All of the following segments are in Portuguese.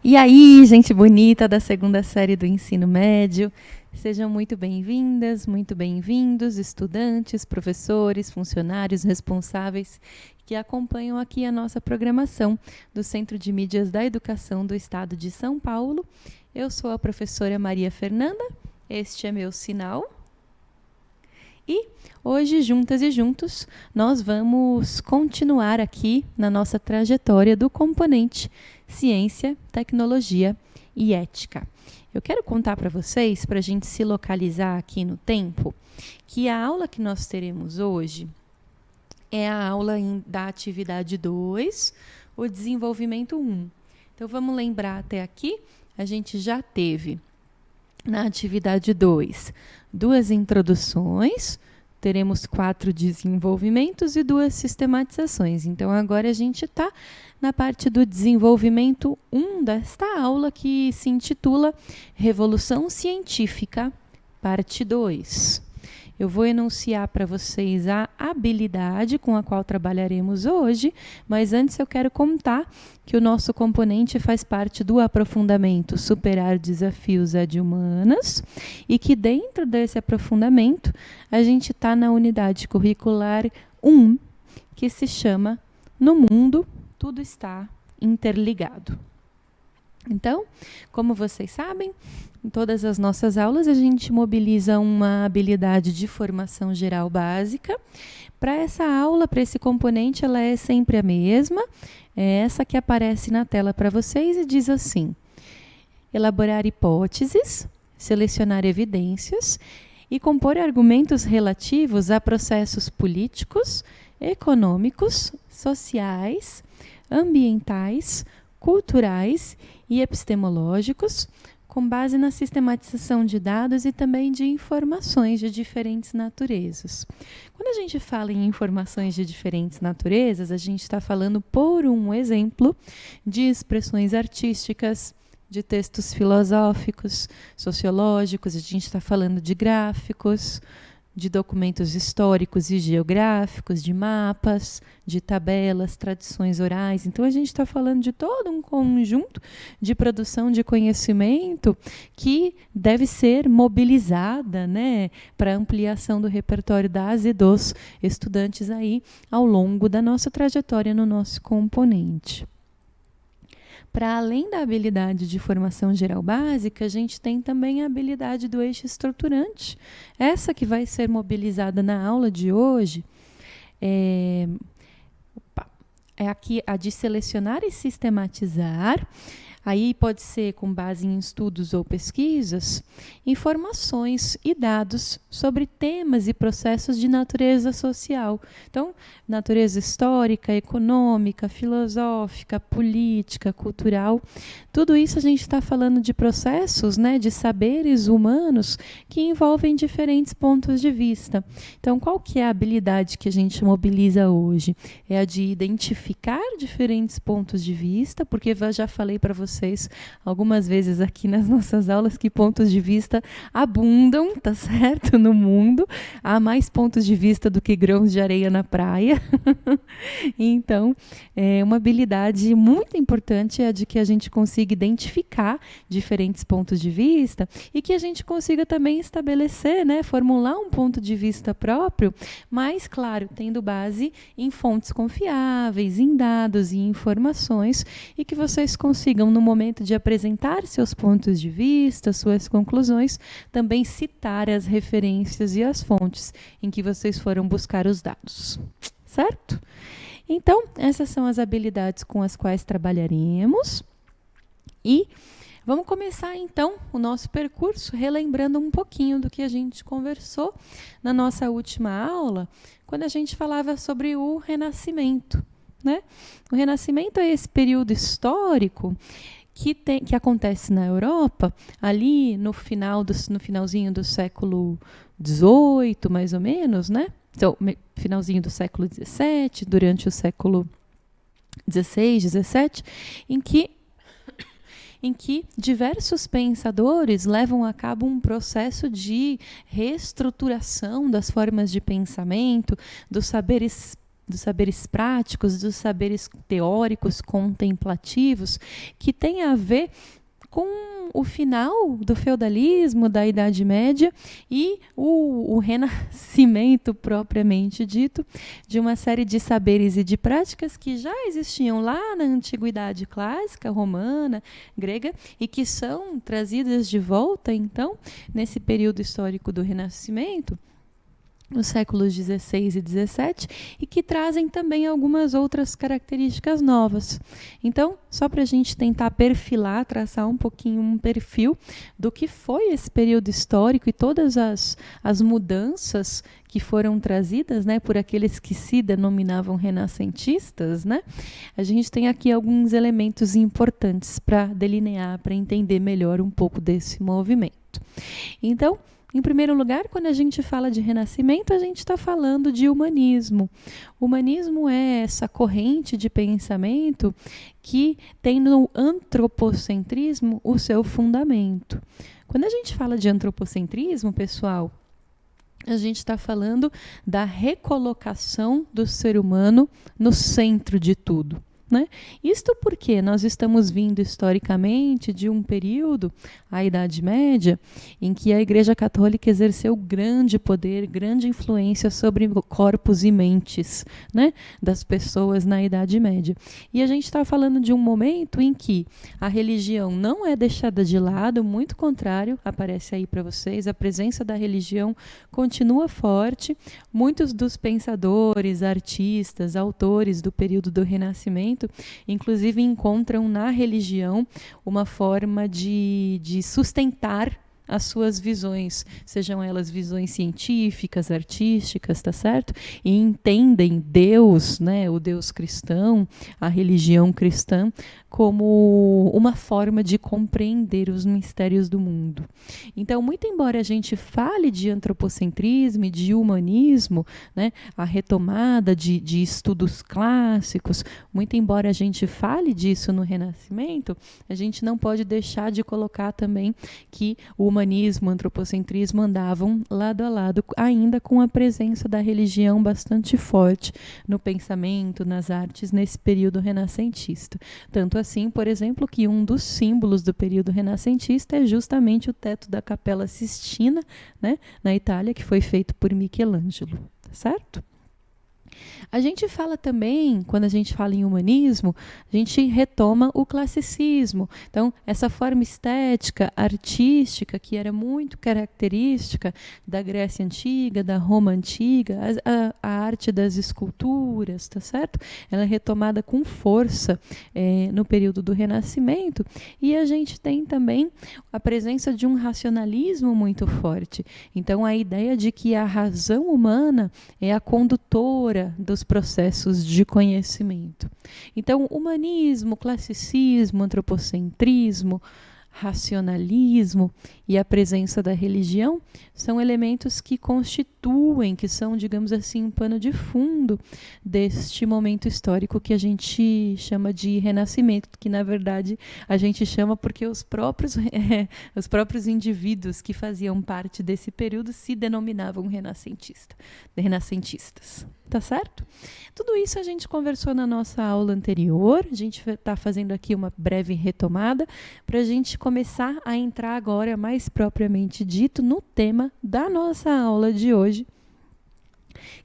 E aí, gente bonita da segunda série do ensino médio, sejam muito bem-vindas, muito bem-vindos, estudantes, professores, funcionários responsáveis que acompanham aqui a nossa programação do Centro de Mídias da Educação do Estado de São Paulo. Eu sou a professora Maria Fernanda, este é meu sinal. E hoje, juntas e juntos, nós vamos continuar aqui na nossa trajetória do componente Ciência, Tecnologia e Ética. Eu quero contar para vocês, para a gente se localizar aqui no tempo, que a aula que nós teremos hoje é a aula da atividade 2, o desenvolvimento 1. Então, vamos lembrar até aqui, a gente já teve na atividade 2, 2 introduções, teremos 4 desenvolvimentos e 2 sistematizações. Então, agora a gente está na parte do desenvolvimento 1 desta aula, que se intitula Revolução Científica, parte 2. Eu vou enunciar para vocês a habilidade com a qual trabalharemos hoje, mas antes eu quero contar que o nosso componente faz parte do aprofundamento Superar Desafios Ad-Humanas e que dentro desse aprofundamento a gente está na unidade curricular 1, que se chama No Mundo, Tudo Está Interligado. Então, como vocês sabem, em todas as nossas aulas a gente mobiliza uma habilidade de formação geral básica. Para essa aula, para esse componente, ela é sempre a mesma. É essa que aparece na tela para vocês e diz assim: elaborar hipóteses, selecionar evidências e compor argumentos relativos a processos políticos, econômicos, sociais, ambientais, culturais e epistemológicos, com base na sistematização de dados e também de informações de diferentes naturezas. Quando a gente fala em informações de diferentes naturezas, a gente está falando, por um exemplo, de expressões artísticas, de textos filosóficos, sociológicos, a gente está falando de gráficos, de documentos históricos e geográficos, de mapas, de tabelas, tradições orais. Então, a gente está falando de todo um conjunto de produção de conhecimento que deve ser mobilizada, né, para ampliação do repertório das e dos estudantes aí ao longo da nossa trajetória no nosso componente. Para além da habilidade de formação geral básica, a gente tem também a habilidade do eixo estruturante. Essa que vai ser mobilizada na aula de hoje é aqui a de selecionar e sistematizar. Aí pode ser com base em estudos ou pesquisas, informações e dados sobre temas e processos de natureza social. Então, natureza histórica, econômica, filosófica, política, cultural. Tudo isso a gente está falando de processos, né, de saberes humanos que envolvem diferentes pontos de vista. Então, qual que é a habilidade que a gente mobiliza hoje? É a de identificar diferentes pontos de vista, porque eu já falei para vocês algumas vezes aqui nas nossas aulas que pontos de vista abundam, tá certo, no mundo. Há mais pontos de vista do que grãos de areia na praia. Então, uma habilidade muito importante é a de que a gente consiga identificar diferentes pontos de vista e que a gente consiga também estabelecer, né, formular um ponto de vista próprio, mas, claro, tendo base em fontes confiáveis, em dados e informações, e que vocês consigam, no momento de apresentar seus pontos de vista, suas conclusões, também citar as referências e as fontes em que vocês foram buscar os dados. Certo? Então, essas são as habilidades com as quais trabalharemos. E vamos começar, então, o nosso percurso relembrando um pouquinho do que a gente conversou na nossa última aula, quando a gente falava sobre o Renascimento. Né? O Renascimento é esse período histórico que acontece na Europa, ali no finalzinho do século XVIII, mais ou menos, né? Então, finalzinho do século XVII, durante o século XVI, XVII, em que diversos pensadores levam a cabo um processo de reestruturação das formas de pensamento, dos saberes dos saberes práticos, dos saberes teóricos, contemplativos, que tem a ver com o final do feudalismo, da Idade Média e o renascimento propriamente dito de uma série de saberes e de práticas que já existiam lá na antiguidade clássica, romana, grega, e que são trazidas de volta, então, nesse período histórico do Renascimento, nos séculos 16 e 17, e que trazem também algumas outras características novas. Então, só para a gente tentar perfilar, traçar um pouquinho um perfil do que foi esse período histórico e todas as mudanças que foram trazidas, né, por aqueles que se denominavam renascentistas, né? A gente tem aqui alguns elementos importantes para delinear, para entender melhor um pouco desse movimento. Então, em primeiro lugar, quando a gente fala de renascimento, a gente está falando de humanismo. O humanismo é essa corrente de pensamento que tem no antropocentrismo o seu fundamento. Quando a gente fala de antropocentrismo, pessoal, a gente está falando da recolocação do ser humano no centro de tudo. Né? Isto porque nós estamos vindo historicamente de um período, a Idade Média, em que a Igreja Católica exerceu grande poder, grande influência sobre corpos e mentes, né, das pessoas na Idade Média. E a gente está falando de um momento em que a religião não é deixada de lado, muito contrário, aparece aí para vocês, a presença da religião continua forte. Muitos dos pensadores, artistas, autores do período do Renascimento inclusive encontram na religião uma forma de sustentar as suas visões, sejam elas visões científicas, artísticas, tá certo? E entendem Deus, né, o Deus cristão, a religião cristã, como uma forma de compreender os mistérios do mundo. Então, muito embora a gente fale de antropocentrismo e de humanismo, né, a retomada de estudos clássicos, muito embora a gente fale disso no Renascimento, a gente não pode deixar de colocar também que o humanismo, o antropocentrismo andavam lado a lado, ainda com a presença da religião bastante forte no pensamento, nas artes, nesse período renascentista. Tanto assim, por exemplo, que um dos símbolos do período renascentista é justamente o teto da Capela Sistina, né, na Itália, que foi feito por Michelangelo, certo? A gente fala também, quando a gente fala em humanismo, a gente retoma o classicismo. Então, essa forma estética, artística, que era muito característica da Grécia Antiga, da Roma Antiga, a arte das esculturas, tá certo? Ela é retomada com força no período do Renascimento. E a gente tem também a presença de um racionalismo muito forte. Então, a ideia de que a razão humana é a condutora dos processos de conhecimento. Então, humanismo, classicismo, antropocentrismo, racionalismo e a presença da religião são elementos que constituem, que são, digamos assim, um pano de fundo deste momento histórico que a gente chama de renascimento, que na verdade a gente chama porque os próprios indivíduos que faziam parte desse período se denominavam renascentistas. Tá certo? Tudo isso a gente conversou na nossa aula anterior. A gente está fazendo aqui uma breve retomada para a gente começar a entrar agora, mais propriamente dito, no tema da nossa aula de hoje,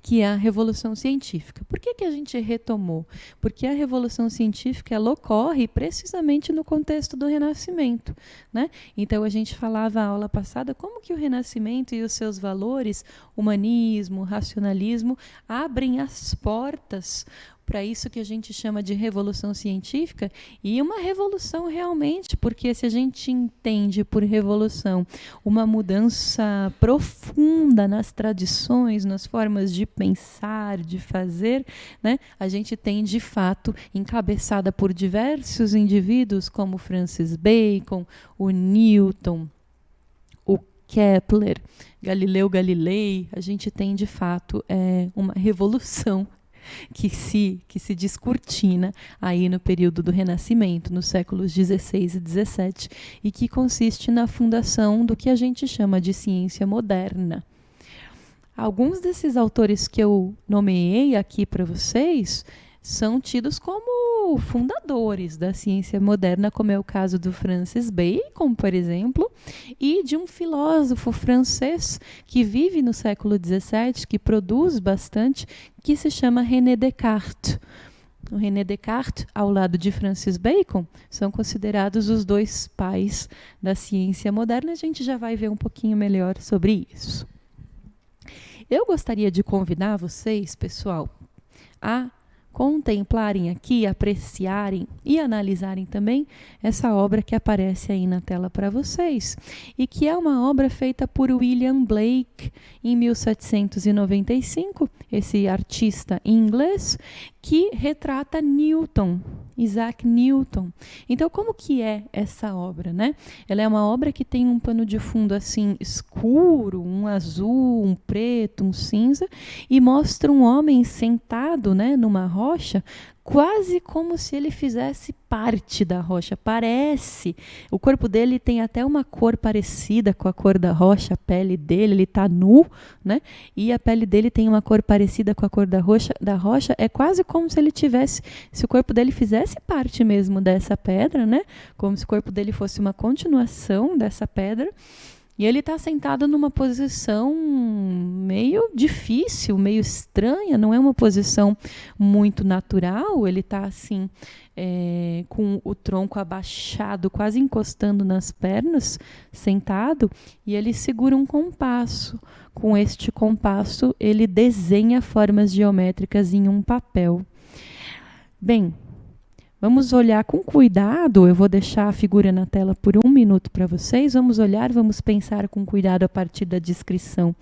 que é a Revolução Científica. Por que a gente retomou? Porque a Revolução Científica ela ocorre precisamente no contexto do Renascimento, né? Então, a gente falava na aula passada como que o Renascimento e os seus valores, humanismo, racionalismo, abrem as portas para isso que a gente chama de revolução científica, e uma revolução realmente, porque se a gente entende por revolução uma mudança profunda nas tradições, nas formas de pensar, de fazer, né, a gente tem de fato, encabeçada por diversos indivíduos como Francis Bacon, o Newton, o Kepler, Galileu Galilei, a gente tem de fato uma revolução que se descortina aí no período do Renascimento, nos séculos 16 e 17, e que consiste na fundação do que a gente chama de ciência moderna. Alguns desses autores que eu nomeei aqui para vocês são tidos como fundadores da ciência moderna, como é o caso do Francis Bacon, por exemplo, e de um filósofo francês que vive no século XVII, que produz bastante, que se chama René Descartes. O René Descartes, ao lado de Francis Bacon, são considerados os dois pais da ciência moderna. A gente já vai ver um pouquinho melhor sobre isso. Eu gostaria de convidar vocês, pessoal, a contemplarem aqui, apreciarem e analisarem também essa obra que aparece aí na tela para vocês, e que é uma obra feita por William Blake em 1795, esse artista inglês que retrata Newton, Isaac Newton. Então, como que é essa obra, né? Ela é uma obra que tem um pano de fundo assim escuro, um azul, um preto, um cinza, e mostra um homem sentado, né, numa rocha, quase como se ele fizesse parte da rocha. Parece. O corpo dele tem até uma cor parecida com a cor da rocha, a pele dele, ele está nu, né? E a pele dele tem uma cor parecida com a cor da rocha. É quase como se ele tivesse, se o corpo dele fizesse parte mesmo dessa pedra, né? Como se o corpo dele fosse uma continuação dessa pedra. E ele está sentado numa posição meio difícil, meio estranha, não é uma posição muito natural. Ele está assim, com o tronco abaixado, quase encostando nas pernas, sentado, e ele segura um compasso. Com este compasso, ele desenha formas geométricas em um papel. Bem, vamos olhar com cuidado. Eu vou deixar a figura na tela por 1 minuto para vocês. Vamos olhar, vamos pensar com cuidado a partir da descrição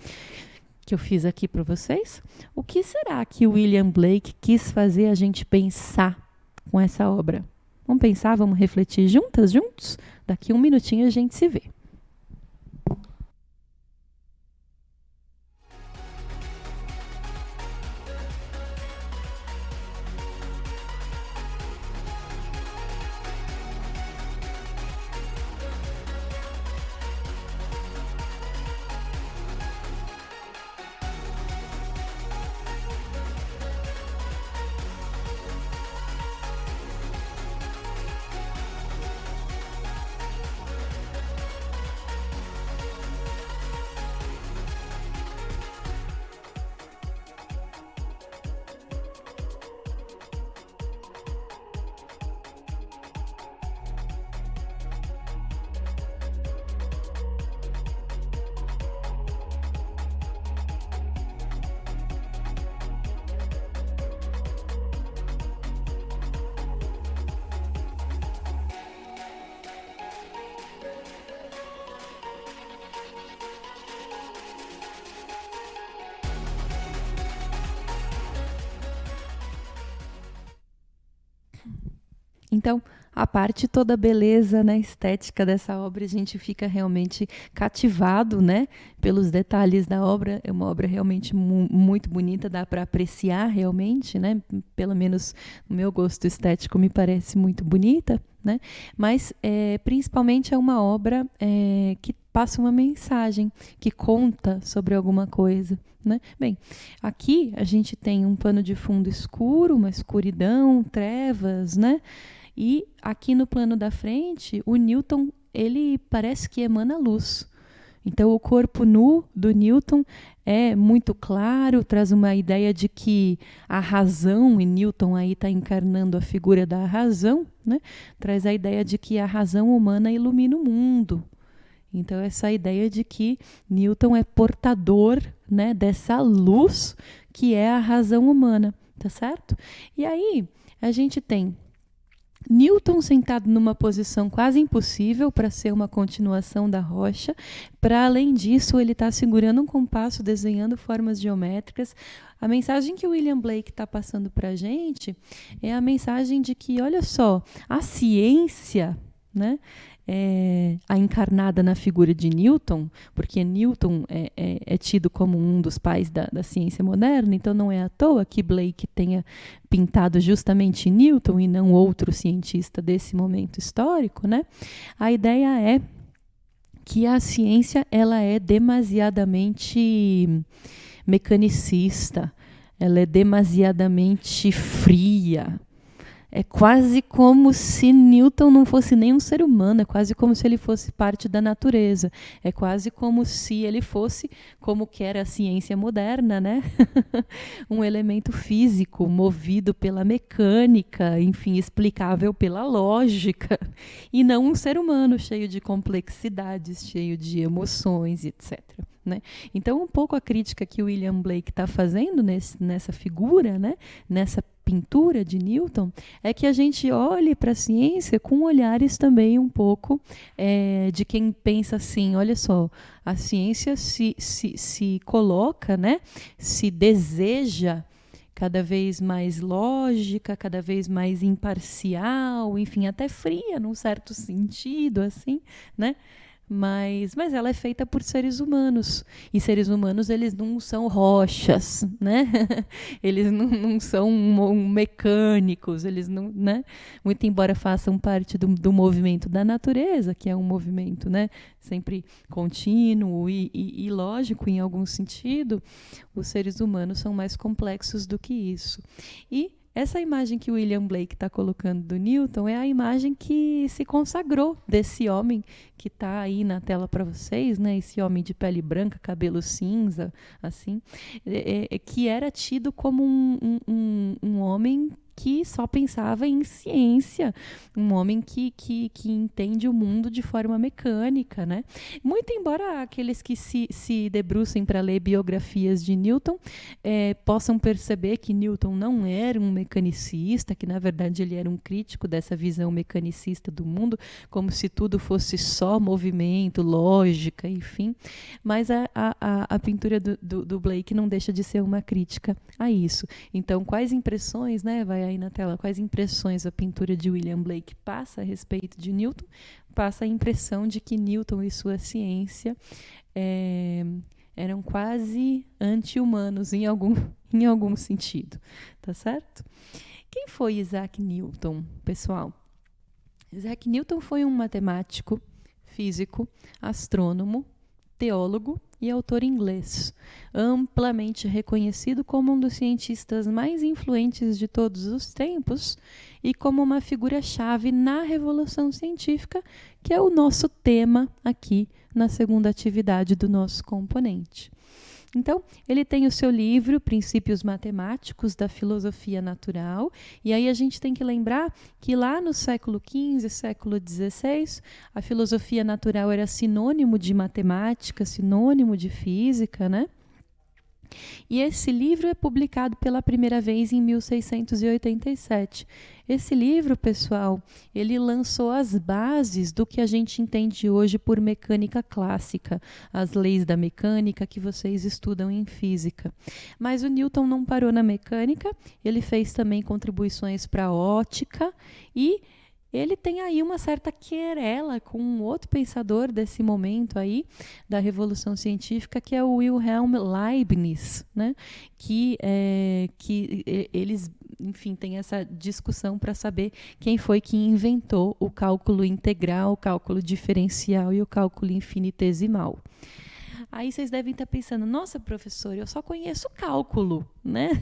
que eu fiz aqui para vocês. O que será que William Blake quis fazer a gente pensar com essa obra? Vamos pensar, vamos refletir juntos? Daqui 1 minutinho a gente se vê. Então, a parte toda beleza, né, estética dessa obra, a gente fica realmente cativado, né, pelos detalhes da obra. É uma obra realmente muito bonita, dá para apreciar realmente, né, pelo menos no meu gosto estético me parece muito bonita, né, mas principalmente é uma obra que passa uma mensagem, que conta sobre alguma coisa, né? Bem, aqui a gente tem um pano de fundo escuro, uma escuridão, trevas, né? E aqui no plano da frente, o Newton, ele parece que emana luz. Então, o corpo nu do Newton é muito claro, traz uma ideia de que a razão, e Newton aí está encarnando a figura da razão, né? Traz a ideia de que a razão humana ilumina o mundo. Então, essa ideia de que Newton é portador, né, dessa luz que é a razão humana, tá certo? E aí, a gente tem Newton sentado numa posição quase impossível para ser uma continuação da rocha. Para além disso, ele está segurando um compasso, desenhando formas geométricas. A mensagem que o William Blake está passando para a gente é a mensagem de que, olha só, a ciência, né, a encarnada na figura de Newton, porque Newton é tido como um dos pais da ciência moderna, então não é à toa que Blake tenha pintado justamente Newton e não outro cientista desse momento histórico, né? A ideia é que a ciência ela é demasiadamente mecanicista, ela é demasiadamente fria. É quase como se Newton não fosse nem um ser humano, é quase como se ele fosse parte da natureza. É quase como se ele fosse, como que era a ciência moderna, né? Um elemento físico movido pela mecânica, enfim, explicável pela lógica, e não um ser humano cheio de complexidades, cheio de emoções, etc. Né? Então, um pouco a crítica que o William Blake está fazendo nessa figura, né? Nessa pintura de Newton, é que a gente olhe para a ciência com olhares também um pouco de quem pensa assim, olha só, a ciência se coloca, né, se deseja cada vez mais lógica, cada vez mais imparcial, enfim, até fria num certo sentido, assim, né? Mas ela é feita por seres humanos. E seres humanos, eles não são rochas, né? Eles não são mecânicos, eles não, né? Muito embora façam parte do movimento da natureza, que é um movimento, né? Sempre contínuo e lógico em algum sentido, os seres humanos são mais complexos do que isso. E essa imagem que o William Blake está colocando do Newton é a imagem que se consagrou desse homem que está aí na tela para vocês, né? Esse homem de pele branca, cabelo cinza, assim, que era tido como um homem que só pensava em ciência, um homem que entende o mundo de forma mecânica, né? Muito embora aqueles que se debrucem para ler biografias de Newton possam perceber que Newton não era um mecanicista, que na verdade ele era um crítico dessa visão mecanicista do mundo, como se tudo fosse só movimento, lógica, enfim. Mas a pintura do Blake não deixa de ser uma crítica a isso. Então, quais impressões, né, vai aí na tela, quais impressões a pintura de William Blake passa a respeito de Newton? Passa a impressão de que Newton e sua ciência eram quase anti-humanos em algum sentido, tá certo? Quem foi Isaac Newton, pessoal? Isaac Newton foi um matemático, físico, astrônomo, teólogo e autor inglês, amplamente reconhecido como um dos cientistas mais influentes de todos os tempos e como uma figura-chave na revolução científica, que é o nosso tema aqui na segunda atividade do nosso componente. Então, ele tem o seu livro Princípios Matemáticos da Filosofia Natural, e aí a gente tem que lembrar que lá no século XV, século XVI, a filosofia natural era sinônimo de matemática, sinônimo de física, né? E esse livro é publicado pela primeira vez em 1687. Esse livro, pessoal, ele lançou as bases do que a gente entende hoje por mecânica clássica, as leis da mecânica que vocês estudam em física. Mas o Newton não parou na mecânica, ele fez também contribuições para a ótica e ele tem aí uma certa querela com um outro pensador desse momento aí, da Revolução Científica, que é o Wilhelm Leibniz, né? que eles, enfim, têm essa discussão para saber quem foi que inventou o cálculo integral, o cálculo diferencial e o cálculo infinitesimal. Aí vocês devem estar pensando, nossa, professor, eu só conheço cálculo, né?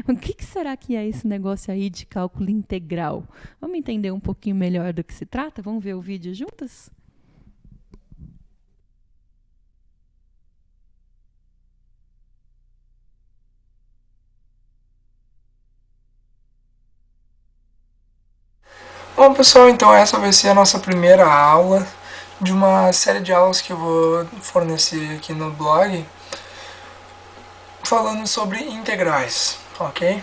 O que será que é esse negócio aí de cálculo integral? Vamos entender um pouquinho melhor do que se trata? Vamos ver o vídeo juntas? Bom, pessoal, então essa vai ser a nossa primeira aula de uma série de aulas que eu vou fornecer aqui no blog, falando sobre integrais, ok?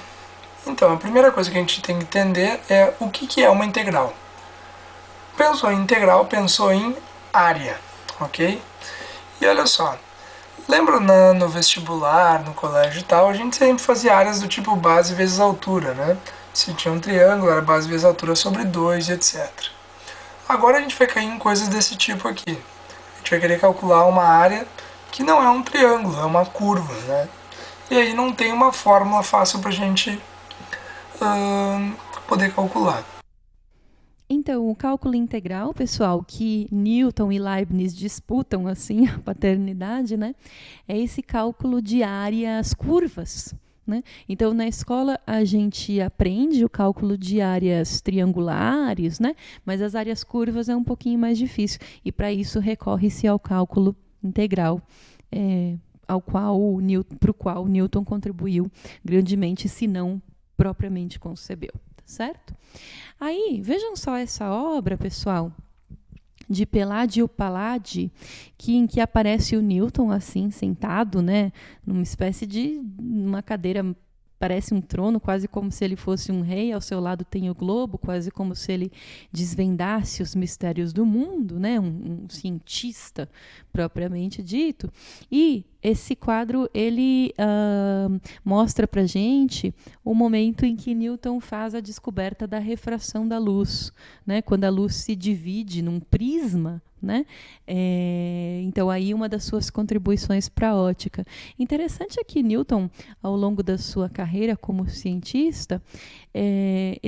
Então, a primeira coisa que a gente tem que entender é o que é uma integral. Pensou em integral, pensou em área, ok? E olha só, lembra no vestibular, no colégio e tal, a gente sempre fazia áreas do tipo base vezes altura, né? Se tinha um triângulo, era base vezes altura sobre 2, etc. Agora a gente vai cair em coisas desse tipo aqui. A gente vai querer calcular uma área que não é um triângulo, é uma curva, né? E aí não tem uma fórmula fácil para a gente poder calcular. Então, o cálculo integral, pessoal, que Newton e Leibniz disputam assim a paternidade, né? É esse cálculo de áreas curvas, né? Então, na escola a gente aprende o cálculo de áreas triangulares, né? Mas as áreas curvas é um pouquinho mais difícil e para isso recorre-se ao cálculo integral, para o qual Newton contribuiu grandemente, se não propriamente concebeu, tá certo? Aí, vejam só essa obra, pessoal, de Palladio Palladie, em que aparece o Newton assim, sentado, né, numa espécie de uma cadeira, parece um trono, quase como se ele fosse um rei, ao seu lado tem o globo, quase como se ele desvendasse os mistérios do mundo, né, um cientista propriamente dito. E esse quadro, ele mostra para a gente o momento em que Newton faz a descoberta da refração da luz, né? Quando a luz se divide num prisma, né? Então, aí uma das suas contribuições para a ótica. Interessante é que Newton, ao longo da sua carreira como cientista,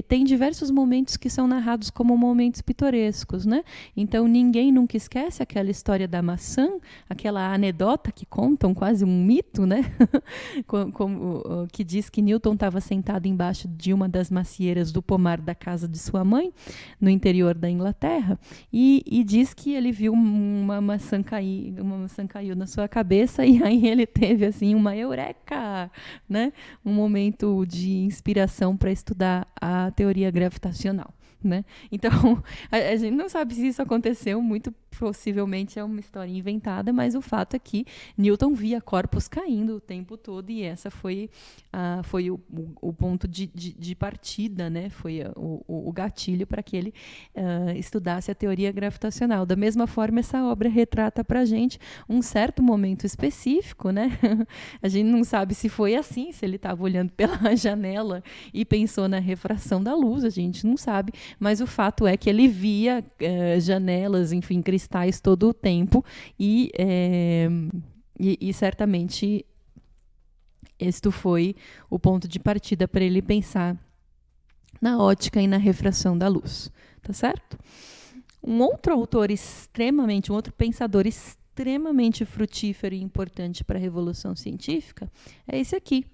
tem diversos momentos que são narrados como momentos pitorescos, né? Então, ninguém nunca esquece aquela história da maçã, aquela anedota que contam, quase um mito, né? Que diz que Newton estava sentado embaixo de uma das macieiras do pomar da casa de sua mãe, no interior da Inglaterra, e diz que ele viu uma maçã caiu na sua cabeça, e aí ele teve assim uma eureka, né? Um momento de inspiração para estudar a teoria gravitacional, né? Então, a gente não sabe se isso aconteceu, muito possivelmente é uma história inventada, mas o fato é que Newton via corpos caindo o tempo todo, e essa foi o ponto de partida, né? Foi o gatilho para que ele estudasse a teoria gravitacional. Da mesma forma, essa obra retrata para a gente um certo momento específico, né? A gente não sabe se foi assim, se ele estava olhando pela janela e pensou na refração da luz, a gente não sabe, mas o fato é que ele via janelas, enfim, cristais todo o tempo, e certamente este foi o ponto de partida para ele pensar na ótica e na refração da luz, tá certo? Um outro pensador extremamente frutífero e importante para a Revolução Científica é esse aqui,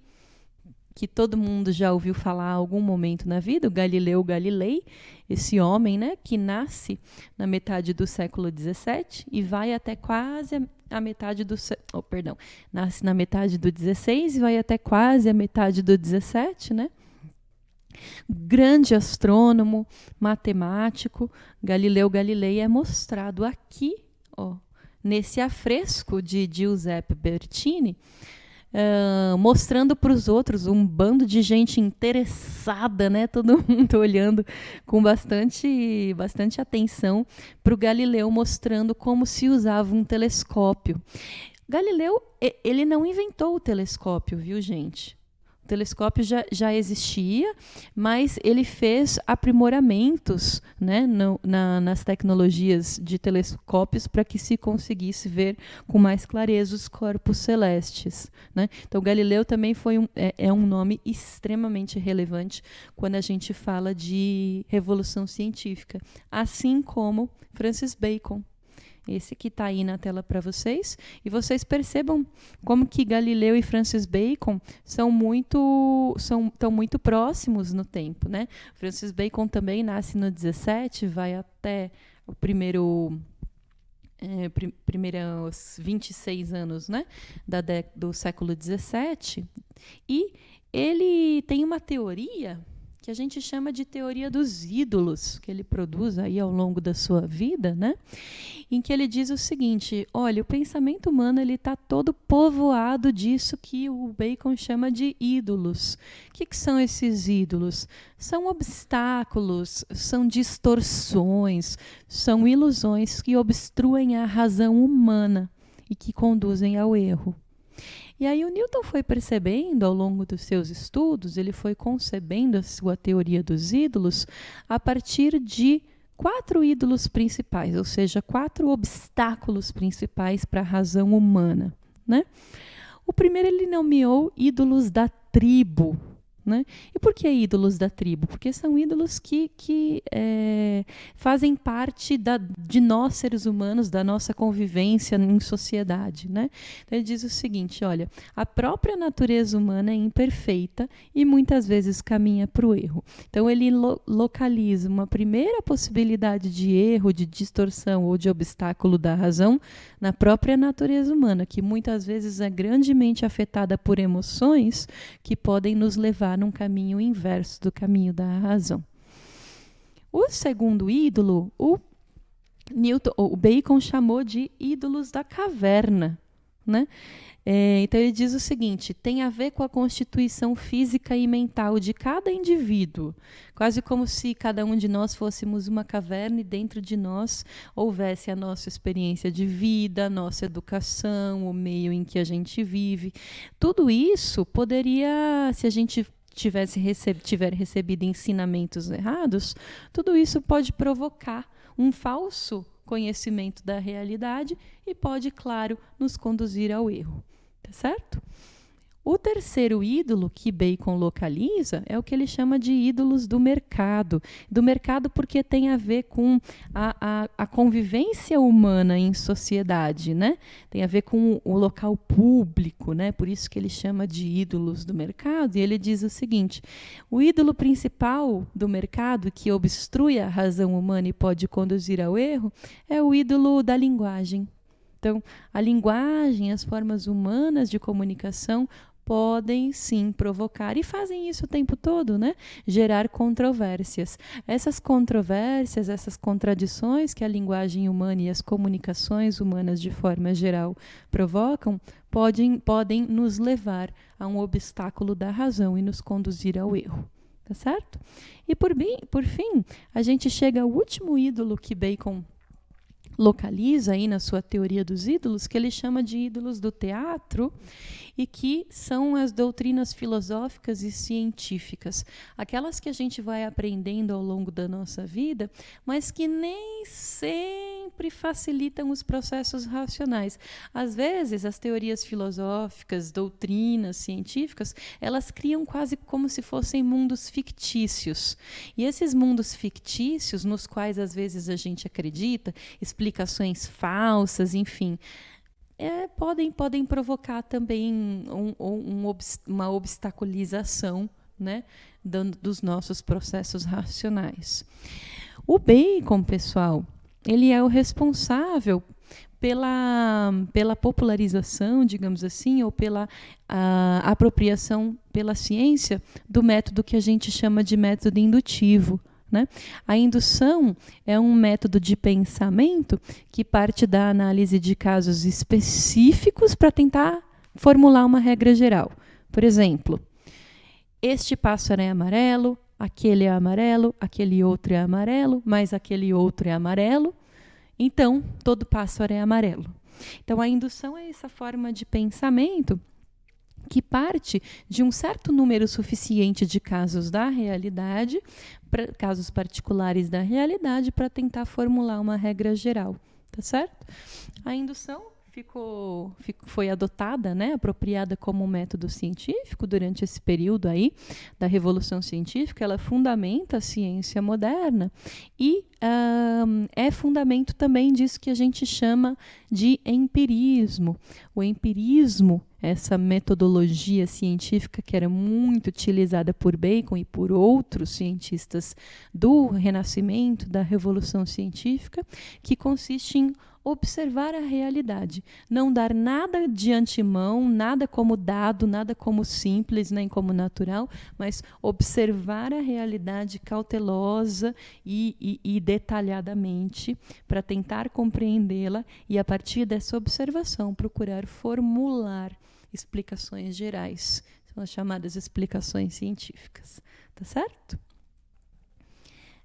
que todo mundo já ouviu falar em algum momento na vida, o Galileu Galilei, esse homem, né, que nasce na metade do século XVII e vai até quase a metade do... nasce na metade do XVI e vai até quase a metade do XVII, né? Grande astrônomo, matemático, Galileu Galilei é mostrado aqui, nesse afresco de Giuseppe Bertini, mostrando para os outros um bando de gente interessada, né? Todo mundo olhando com bastante atenção para o Galileu, mostrando como se usava um telescópio. Galileu, ele não inventou o telescópio, viu, gente? O telescópio já existia, mas ele fez aprimoramentos, né, nas tecnologias de telescópios para que se conseguisse ver com mais clareza os corpos celestes, né? Então, Galileu também é um nome extremamente relevante quando a gente fala de revolução científica, assim como Francis Bacon. Esse que está aí na tela para vocês. E vocês percebam como que Galileu e Francis Bacon estão muito próximos no tempo, né? Francis Bacon também nasce no 17, vai até o primeiros 26 anos, né, do século 17. E ele tem uma teoria que a gente chama de teoria dos ídolos, que ele produz aí ao longo da sua vida, né? Em que ele diz o seguinte: olha, o pensamento humano ele está todo povoado disso que o Bacon chama de ídolos. O que são esses ídolos? São obstáculos, são distorções, são ilusões que obstruem a razão humana e que conduzem ao erro. E aí o Newton foi percebendo, ao longo dos seus estudos, ele foi concebendo a sua teoria dos ídolos a partir de 4 ídolos principais, ou seja, 4 obstáculos principais para a razão humana, né? O primeiro ele nomeou ídolos da tribo, Né? E por que ídolos da tribo? Porque são ídolos que fazem parte de nós, seres humanos, da nossa convivência em sociedade. Né? Então, ele diz o seguinte, olha, a própria natureza humana é imperfeita e muitas vezes caminha para o erro. Então, ele localiza uma primeira possibilidade de erro, de distorção ou de obstáculo da razão na própria natureza humana, que muitas vezes é grandemente afetada por emoções que podem nos levar num caminho inverso do caminho da razão. O segundo ídolo, o Bacon chamou de ídolos da caverna, né? Então ele diz o seguinte, tem a ver com a constituição física e mental de cada indivíduo, quase como se cada um de nós fôssemos uma caverna e dentro de nós houvesse a nossa experiência de vida, a nossa educação, o meio em que a gente vive. Tudo isso poderia, se a gente tiver recebido ensinamentos errados, tudo isso pode provocar um falso conhecimento da realidade e pode, claro, nos conduzir ao erro. Tá certo? O terceiro ídolo que Bacon localiza é o que ele chama de ídolos do mercado. Do mercado porque tem a ver com a convivência humana em sociedade, né? Tem a ver com o local público, né? Por isso que ele chama de ídolos do mercado. E ele diz o seguinte, o ídolo principal do mercado que obstrui a razão humana e pode conduzir ao erro é o ídolo da linguagem. Então, a linguagem, as formas humanas de comunicação podem sim provocar, e fazem isso o tempo todo, né? Gerar controvérsias. Essas controvérsias, essas contradições que a linguagem humana e as comunicações humanas de forma geral provocam, podem nos levar a um obstáculo da razão e nos conduzir ao erro. Tá certo? E por fim, a gente chega ao último ídolo que Bacon localiza aí na sua teoria dos ídolos, que ele chama de ídolos do teatro, e que são as doutrinas filosóficas e científicas, aquelas que a gente vai aprendendo ao longo da nossa vida, mas que nem sempre facilitam os processos racionais. Às vezes, as teorias filosóficas, doutrinas científicas, elas criam quase como se fossem mundos fictícios. E esses mundos fictícios, nos quais às vezes a gente acredita, explicações falsas, enfim, podem provocar também uma obstaculização, né, dos nossos processos racionais. O Bacon, pessoal, ele é o responsável pela popularização, digamos assim, ou pela apropriação pela ciência do método que a gente chama de método indutivo. Né? A indução é um método de pensamento que parte da análise de casos específicos para tentar formular uma regra geral. Por exemplo, este pássaro é amarelo, aquele outro é amarelo, mas aquele outro é amarelo, então todo pássaro é amarelo. Então a indução é essa forma de pensamento que parte de um certo número suficiente de casos da realidade, casos particulares da realidade, para tentar formular uma regra geral, tá certo? A indução foi adotada, né, apropriada como um método científico durante esse período aí da Revolução Científica. Ela fundamenta a ciência moderna e é fundamento também disso que a gente chama de empirismo. O empirismo, essa metodologia científica que era muito utilizada por Bacon e por outros cientistas do Renascimento, da Revolução Científica, que consiste em observar a realidade, não dar nada de antemão, nada como dado, nada como simples, nem como natural, mas observar a realidade cautelosa e detalhadamente para tentar compreendê-la e, a partir dessa observação, procurar formular explicações gerais. São as chamadas explicações científicas. Tá certo?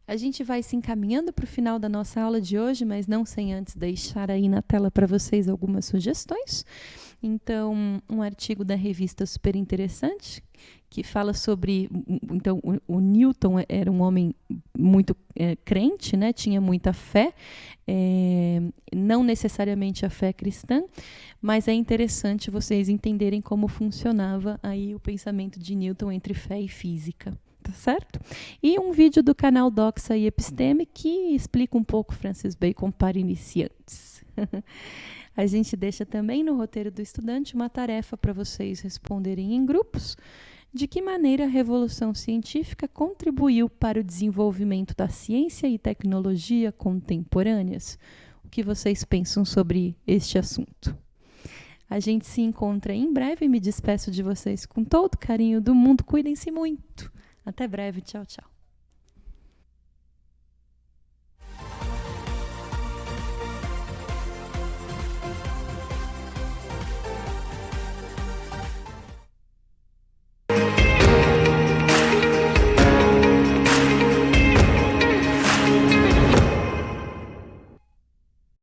A gente vai se encaminhando para o final da nossa aula de hoje, mas não sem antes deixar aí na tela para vocês algumas sugestões. Então, um artigo da revista super interessante, que fala sobre... Então, o Newton era um homem muito crente, né? Tinha muita fé, não necessariamente a fé cristã, mas é interessante vocês entenderem como funcionava aí o pensamento de Newton entre fé e física. Tá certo? E um vídeo do canal Doxa e Episteme que explica um pouco Francis Bacon para iniciantes. A gente deixa também no roteiro do estudante uma tarefa para vocês responderem em grupos de que maneira a revolução científica contribuiu para o desenvolvimento da ciência e tecnologia contemporâneas. O que vocês pensam sobre este assunto? A gente se encontra em breve e me despeço de vocês com todo o carinho do mundo. Cuidem-se muito. Até breve. Tchau, tchau.